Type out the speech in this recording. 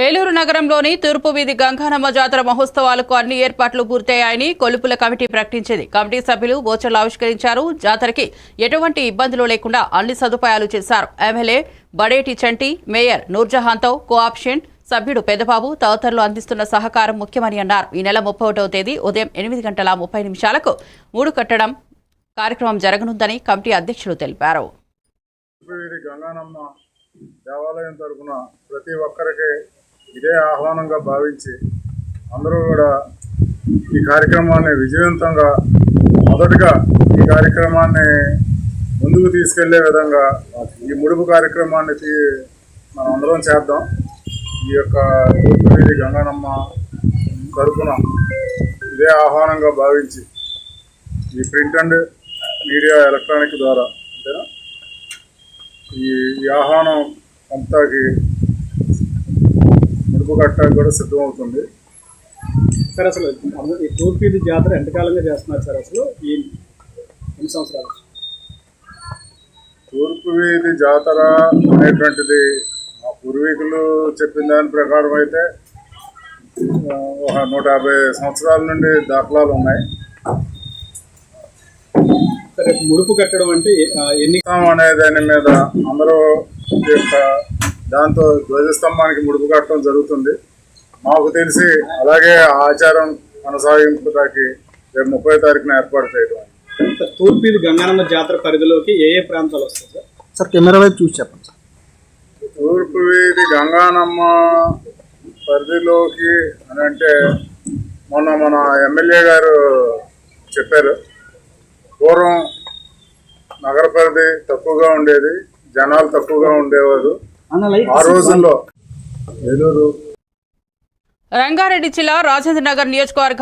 ఏలూరు నగరంలోని తూర్పు వీధి గంగానమ్మ జాతర మహోత్సవాలకు అన్ని ఏర్పాట్లు పూర్తయ్యాయని కొలుపుల కమిటీ ప్రకటించింది. కమిటీ సభ్యులు వోచర్లు ఆవిష్కరించారు. జాతరకి ఎటువంటి ఇబ్బందులు లేకుండా అన్ని సదుపాయాలు చేశారు. ఎమ్మెల్యే బడేటి చంటి, మేయర్ నూర్జహాన్తో కోఆప్షన్ సభ్యుడు పెద్దబాబు తదితరులు అందిస్తున్న సహకారం ముఖ్యమని అన్నారు. ఈ నెల 31వ తేదీ ఉదయం 8:30 మూడు కట్టడం కార్యక్రమం జరగనుందని కమిటీ అధ్యక్షులు తెలిపారు. గంగానమ్మ దేవాలయం తరపున ప్రతి ఒక్కరికి ఇదే ఆహ్వానంగా భావించి అందరూ కూడా ఈ కార్యక్రమాన్ని విజయవంతంగా మొదటగా ఈ కార్యక్రమాన్ని ముందుకు తీసుకెళ్లే విధంగా ఈ ముడుపు కార్యక్రమాన్ని మనం అందరం చేద్దాం. ఈ యొక్క తూర్పు వీధి గంగానమ్మ తరపున ఇదే ఆహ్వానంగా భావించి ఈ ప్రింట్ అండ్ మీడియా ఎలక్ట్రానిక్ ద్వారా అంతేనా ఈ ఆహ్వానం అంతాకి ముడుపు కట్టడానికి కూడా సిద్ధమవుతుంది. సార్ అసలు ఈ తూర్పు వీధి జాతర ఎంతకాలంగా చేస్తున్నారు సార్? అసలు ఈ ఎన్ని సంవత్సరాలు? తూర్పు వీధి జాతర అనేటువంటిది మా పూర్వీకులు చెప్పిన దాని ప్రకారం అయితే ఒక 150 సంవత్సరాల నుండి దాఖలాలు ఉన్నాయి. సరే, ముడుపు కట్టడం అంటే ఎన్ని అనే దాని మీద అందరూ దాంతో ధ్వజస్తంభానికి ముడుపు కట్టడం జరుగుతుంది. మాకు తెలిసి అలాగే ఆచారం కొనసాగింపుకి రేపు 30వ తారీఖున ఏర్పాటు చేయడం. తూర్పు వీధి గంగానమ్మ జాతర పరిధిలోకి ఏ ఏ ప్రాంతాలు వస్తాయి సార్? సార్ కెమెరా వైపు చూసి చెప్పండి సార్. తూర్పు వీధి గంగానమ్మ పరిధిలోకి అని అంటే మన ఎమ్మెల్యే గారు చెప్పారు. పూర్వం నగర పరిధి తక్కువగా ఉండేది, జనాలు తక్కువగా ఉండేవారు. ఆ రోజుల్లో ఏలూరు రంగారెడ్డి జిల్లా రాజేంద్ర నగర్ నియోజకవర్గం